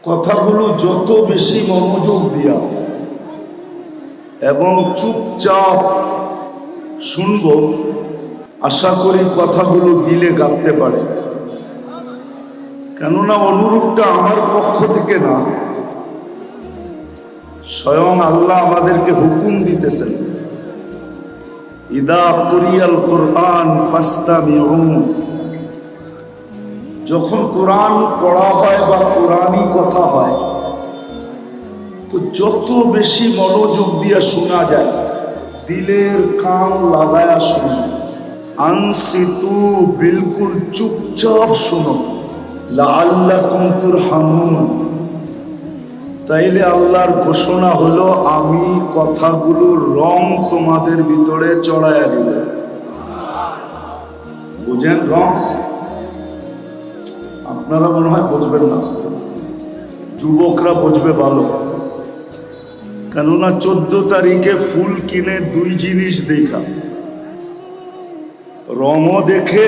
কথাগুলো যত বেশি মনোযোগ দিয়া এবং চুপচাপ শুনব, আশা করি কথাগুলো দিলে গাঁথতে পারে। কেননা অনুরোধটা আমার পক্ষ থেকে না, স্বয়ং আল্লাহ আমাদেরকে হুকুম দিতেছেন, ইদা কুরিয়াল কুরআন ফাস্তামিউ। যখন কোরআন পড়া হয় বা কোরআনই কথা হয়, তো যত বেশি মনোযোগ দিয়ে শোনা যায়, দিলের কান লাগায়া শোনো, আনসিতু, বিলকুল চুপচাপ শোনো, লাআল্লাকুম তুরহামুন। তাইলে আল্লাহর ঘোষণা হলো, আমি কথাগুলোর রং তোমাদের ভিতরে চড়াইয়া দিব। বুঝেন রং? আপনারা মনে হয় বুঝবেন না, যুবকরা বুঝবে ভালো। কেননা 14 তারিখে ফুল কিনে দুই জিনিস দেখা, রঙও দেখে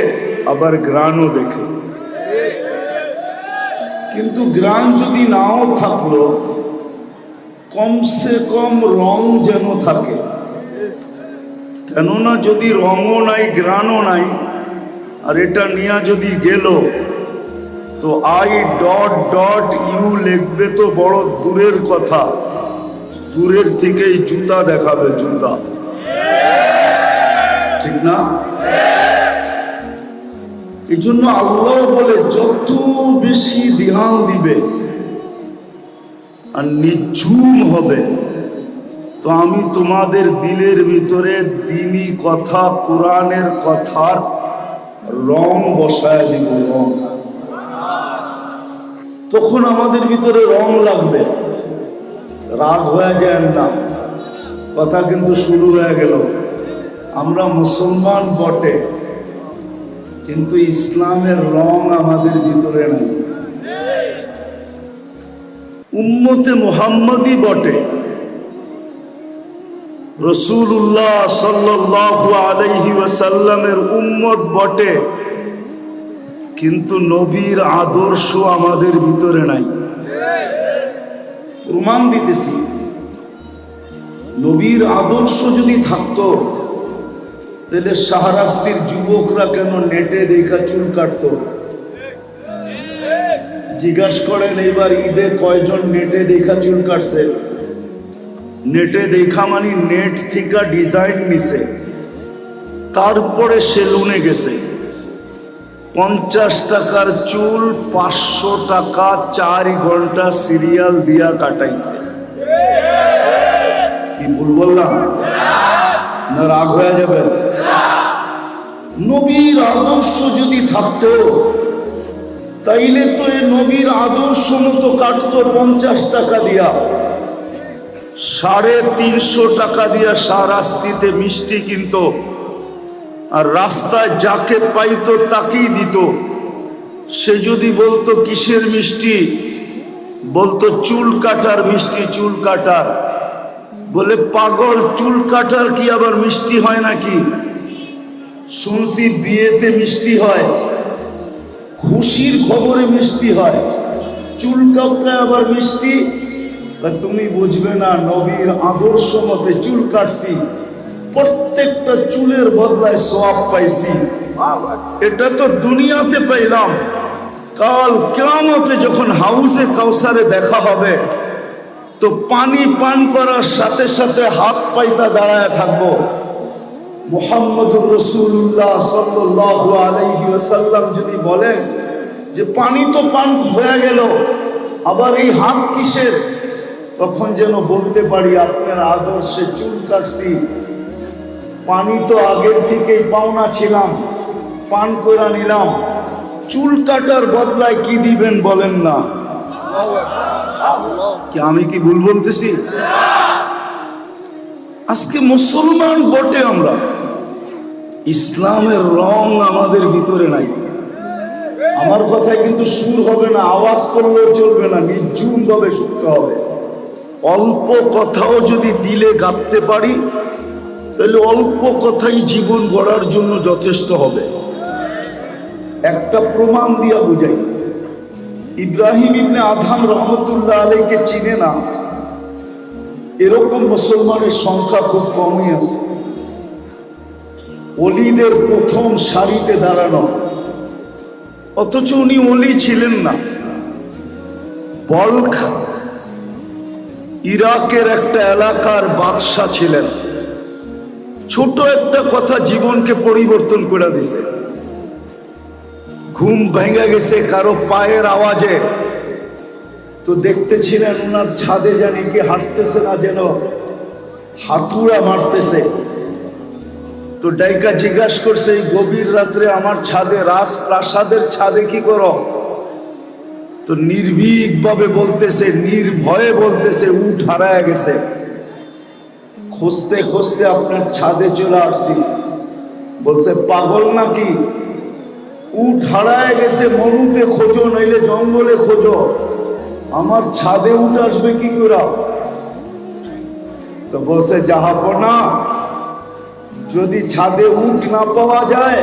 আবার গ্রানও দেখে। কিন্তু গ্রান যদি নাও থাকলো, কমসে কম রং যেন থাকে। কেননা যদি রঙও নাই গ্রানও নাই, আর এটা নিয়ে যদি গেল, তো I.ইউ লিখবে তো বড় দূরের কথা, দূরের থেকেই জুতা দেখাবে, জুতা। ঠিক না? এই জন্য আল্লাহ বলে, যত বেশি ধ্যান দিবে আর নিঝুম হবে, তো আমি তোমাদের দিলের ভিতরে দ্বীনি কথা, কোরআনের কথার রং বসায় দিব। রং তখন আমাদের ভিতরে রং লাগবে। রাগ হয়ে যায় না, কথা কিন্তু শুরু হয়ে গেল। আমরা মুসলমান বটে, কিন্তু ইসলামের রং আমাদের ভিতরে নাই। উম্মতে মুহাম্মদী বটে, রাসূলুল্লাহ সাল্লাল্লাহু আলাইহি ওয়াসাল্লামের উম্মত বটে, কিন্তু নবীর আদর্শ আমাদের ভিতরে নাই। প্রমাণ দিতেছি, নবীর আদর্শ যদি থাকতো, তাহলে শাহরাস্তির যুবকরা কেন নেটে দেখা চুল কাটতো? জিজ্ঞাসা করেন এবার ঈদে কয়জন নেটে দেখা চুল কাটছে? নেটে দেখা মানে নেট থেকে ডিজাইন নিছে, তারপরে সেলুনে গেছে। 50 টাকার চুল 500 টাকা 4 ঘন্টা সিরিয়াল দিয়া কাটাইছে। কি ভুল বললাম না? রাগ হয়ে যাবে? নবীর আদর্শ যদি থাকতো, তাইলে তো এই নবীর আদর্শ মতো কাটতো 50 টাকা দিয়া। 350 টাকা দিয়া শাহরাস্তিতে মিষ্টি কিনতো, আর রাস্তায় যাকে পাইতো তাকেই দিত। সে যদি বলতো কিসের মিষ্টি, বলতো চুল কাটার মিষ্টি, চুল কাটার। বলে পাগল, চুল কাটার কি আবার মিষ্টি হয় নাকি? শুনছি বিয়েতে মিষ্টি হয়, খুশির খবরে মিষ্টি হয়, চুল কাটায় আবার মিষ্টি। তুমি বুঝবে না, নবীর আদর্শ মতে চুল কাটছি, প্রত্যেকটা চুলের বদলায় সওয়াব পাইছি। এটা তো দুনিয়াতে পাইলাম, কাল কিয়ামতে যখন হাউজে কাউসারে দেখা হবে, তো পানি পান করার সাথে সাথে হাত পাইতা দাঁড়ায় থাকবো। মুহাম্মদুর রাসূলুল্লাহ সাল্লাল্লাহু আলাইহি ওয়াসাল্লাম যদি বলেন যে পানি তো পান হয়ে গেল, আবার এই হাত কিসের? তখন যেন বলতে পারি, আপনার আদর্শে চুল কাটছি, পানি তো আগের থেকেই পাওনা ছিলাম, পান করে নিলাম। চুল কাটার বদলায় কি দিবেন বলেন না? কি আমি কি ভুল বলতেছি? আজকে মুসলমান বটে আমরা, ইসলামের রং আমাদের ভিতরে নাই। আমার কথায় কিন্তু সুর হবে না, আওয়াজ করলেও চলবে না, নির্জুম ভাবে শুনতে হবে। অল্প কথাও যদি দিলে গাঁথতে পারি, তাহলে অল্প কথাই জীবন গড়ার জন্য যথেষ্ট হবে। একটা প্রমাণ দিয়া বুঝাই। ইব্রাহিম ইবনে আদহাম রহমতুল্লাহ আলাইকে চিনে না এরকম মুসলমানের সংখ্যা খুব কমই আছে। ওলিদের প্রথম সারিতে দাঁড়ানো, অথচ উনি ওলি ছিলেন না। বলখ ইরাকের একটা এলাকার বাদশা ছিলেন। ছোট একটা কথা জীবনকে পরিবর্তন করে দিছে। ঘুম ভেঙে গেছে কারো পায়ের আওয়াজে, তো দেখতেছিলেন ওনার ছাদে জানি কি হাঁটতেছে না, যেন হাতুড়া মারতেছে। তো ডাইকা জিজ্ঞাসা করছে, এই গভীর রাত্রে আমার ছাদে, রাজপ্রাসাদের ছাদে কি করো? তো নির্ভীক ভাবে বলতেছে, নির্ভয়ে বলতেছে, উট হারায় গেছে, খুঁজতে খুঁজতে আপনার ছাদে চলে আসছি। বলছে পাগল নাকি? উট হারায় গেছে, মরুতে খোঁজো নইলে জঙ্গলে খোঁজো, আমার ছাদে উঠ আসবে কি করে? তো বলছে জাহাপনা, যদি ছাদে উঠ না পাওয়া যায়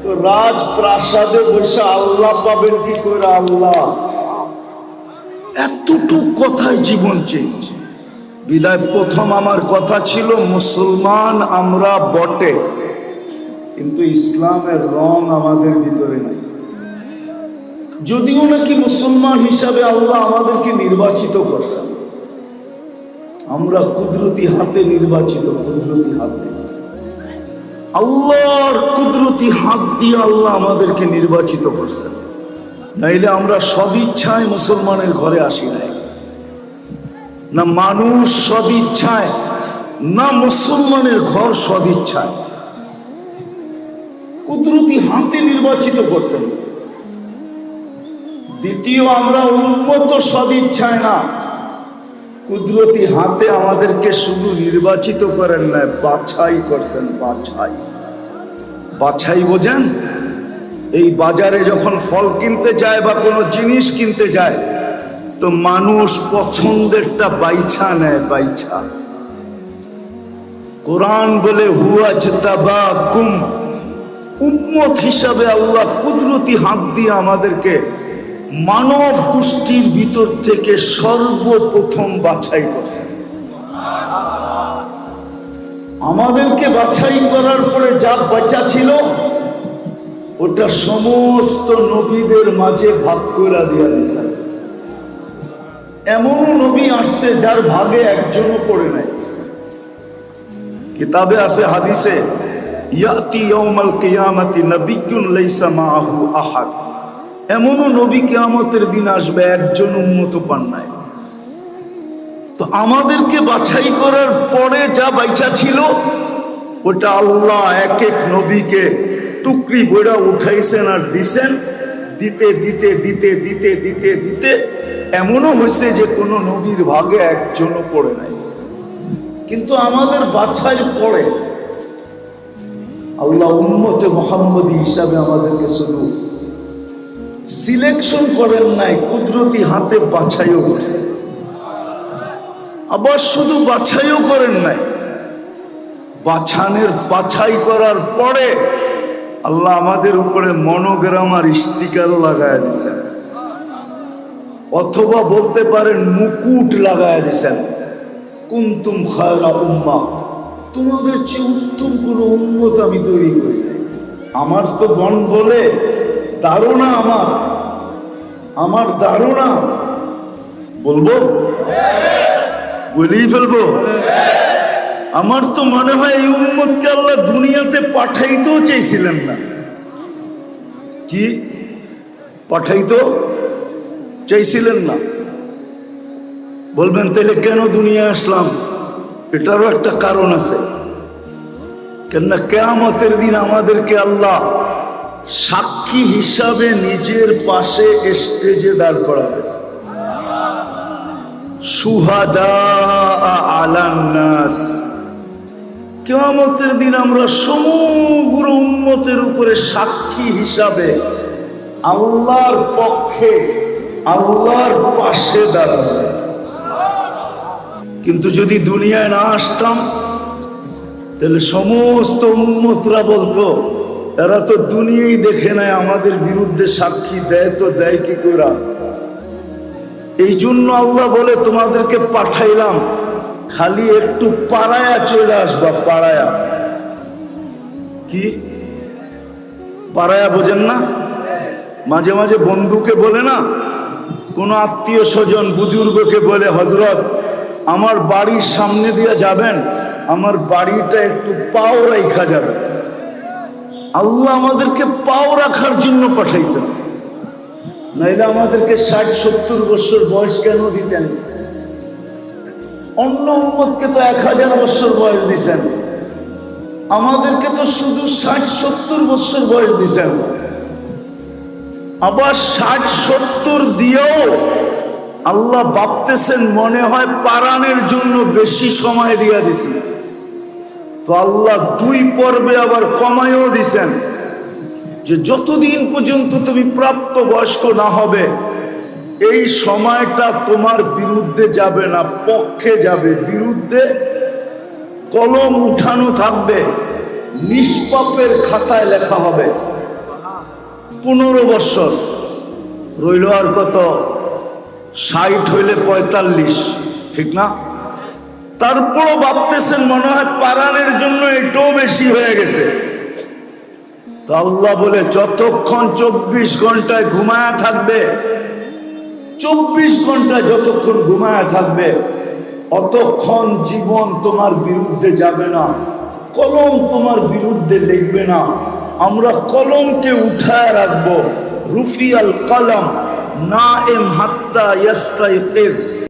তো রাজপ্রাসাদে বসে আল্লাহ পাবেন কি করে? আল্লাহ। এতটুক কথায় জীবন চেঞ্জ। বিদায় প্রথম আমার কথা ছিল মুসলমান আমরা বটে, কিন্তু ইসলামের রং আমাদের ভিতরে নাই। যদিও নাকি মুসলমান হিসাবে আল্লাহ আমাদেরকে নির্বাচিত করছেন, আমরা কুদরতি হাতে নির্বাচিত, কুদরতি হাতে, আল্লাহর কুদরতি হাত দিয়ে আল্লাহ আমাদেরকে নির্বাচিত করছেন। নাইলে আমরা সদিচ্ছায় মুসলমানের ঘরে আসি নাই, না মানুষ সদিচ্ছায়, না মুসলমানের ঘর সদিচ্ছায়, কুদরতি হাতে নির্বাচিত করছেন। দ্বিতীয়, আমরা উন্মত সদিচ্ছায় না, কুদরতি হাতে আমাদেরকে শুধু নির্বাচিত করেন না, বাছাই করছেন। বাছাই, বাছাই বোঝেন? এই বাজারে যখন ফল কিনতে যায় বা কোনো জিনিস কিনতে যায়, তো মানুষ পছন্দেরটা বাইছা নেয়, বাইছা। কোরআন বলে হুয়াজতাবাকুম, উম্মত হিসাবে আল্লাহ কুদরতি হাত দিয়ে আমাদেরকে মানব গোষ্ঠীর ভিতর থেকে সর্বপ্রথম বাছাই করছেন। আমাদেরকে বাছাই করার পরে যা বাচ্চা ছিল ওটা সমস্ত নবীদের মাঝে ভাগ করে দিয়ে দিয়েছেন। এমনও নবী আসছে যার ভাগে একজনও পড়ে নাই। কিতাবে আছে, হাদিসে, ইয়াতি ইয়াউমাল কিয়ামাতি নাবিয়্যুন লাইসা মাআহু আহাদ, এমনও নবী কিয়ামতের দিন আসবে একজন উম্মত পান নাই। তো আমাদেরকে বাছাই করার পরে যা বাইচা ছিল ওটা আল্লাহ এক এক নবীকে টুকরি বইরা উঠাইছেন আর দিছেন। দিতে দিতে দিতে দিতে দিতে দিতে এমনও হয়েছে যে কোনো নবীর ভাগে একজনও পড়ে নাই। কিন্তু আমাদের বাছাই পড়ে আল্লাহ উম্মতে মুহাম্মদী হিসাবে আমাদেরকে শুধু সিলেকশন করেন নাই, কুদরতি হাতে বাছাইও করছেন। আবার শুধু বাছাইও করেন নাই, বাছাই করার পরে আল্লাহ আমাদের উপরে মনোগ্রাম আর স্টিকারও লাগায় দিয়েছেন, অথবা বলতে পারেন মুকুট লাগায় দিয়েছেন। কুনতুম খায়রা উম্মাহ, তোমাদের চেয়ে উত্তম কোন উম্মত আমি তৈরি করি নাই। আমার তো বন বলে ধারণা, আমার ধারণা, বলবো, বলেই ফেলবো। আমার তো মনে হয় এই উম্মতকে আল্লাহ দুনিয়াতে পাঠাইতেও চাইছিলেন না। কি পাঠাইতো চাইছিলেন না? বলবেন তাহলে কেন দুনিয়া আসলাম? এটারও একটা কারণ আছে। কেননা কিয়ামতের দিন আমাদেরকে আল্লাহ সাক্ষী হিসাবে নিজের পাশে স্টেজে দাঁড় করাবে। শুহাদা আলান নাস, কিয়ামতের দিন আমরা সমগ্র উম্মতের উপরে সাক্ষী হিসাবে আল্লাহর পক্ষে, আল্লাহর পাশে দাঁড়াবে। কিন্তু যদি দুনিয়ায় না আসতাম তাহলে সমস্ত উম্মতরা বলতো এরা তো দুনিয়াই দেখে নাই, আমাদের বিরুদ্ধে সাক্ষী দেয় তো দেয় কি করে? এই জন্য আল্লাহ বলে তোমাদেরকে পাঠাইলাম, খালি একটু পাড়ায়া চলে আসবা। পাড়ায়া কি? পাড়ায়া বোঝেন না? মাঝে মাঝে বন্ধুকে বলে না, কোন আত্মীয় স্বজন বুজুর্গকে বলে, হযরত আমার বাড়ির সামনে দিয়ে যাবেন, আমার বাড়িটা একটু পাও রাখা যাবে। আল্লাহ আমাদেরকে পাও রাখার জন্য পাঠাইছেন, নাইলে আমাদেরকে 60-70 বছর বয়স কেন দিতেন? অন্য উম্মতকে তো 1000 বছর বয়স দিছেন, আমাদেরকে তো শুধু 60-70 বছর বয়স দিছেন। আবার 60-70 দিয়েও আল্লাহ ভাবতেছেন মনে হয় পারানের জন্য বেশি সময় দিয়া দিছি, তো আল্লাহ 2 পর্বে আবার কমায়ও দিছেন, যে যতদিন পর্যন্ত তুমি প্রাপ্ত বয়স্ক না হবে এই সময়টা তোমার বিরুদ্ধে যাবে না, পক্ষে যাবে। বিরুদ্ধে কলম উঠানো থাকবে, নিষ্পাপের খাতায় লেখা হবে। 15 বছর রইল, আর কত? 60 হইলে 45, ঠিক না? তারপরও ভাবতেছেন মনে হয় পারানের জন্য এটাও বেশি হয়ে গেছে। তো আল্লাহ বলে যতক্ষণ 24 ঘন্টায় ঘুমায়া থাকবে, 24 ঘন্টায় যতক্ষণ ঘুমায়া থাকবে অতক্ষণ জীবন তোমার বিরুদ্ধে যাবে না, কলম তোমার বিরুদ্ধে লিখবে না। আমরা কলমকে উঠায় রাখবো। রুফিয়াল কলম নাইম হাত্তা ইয়াস্তাইকিজ,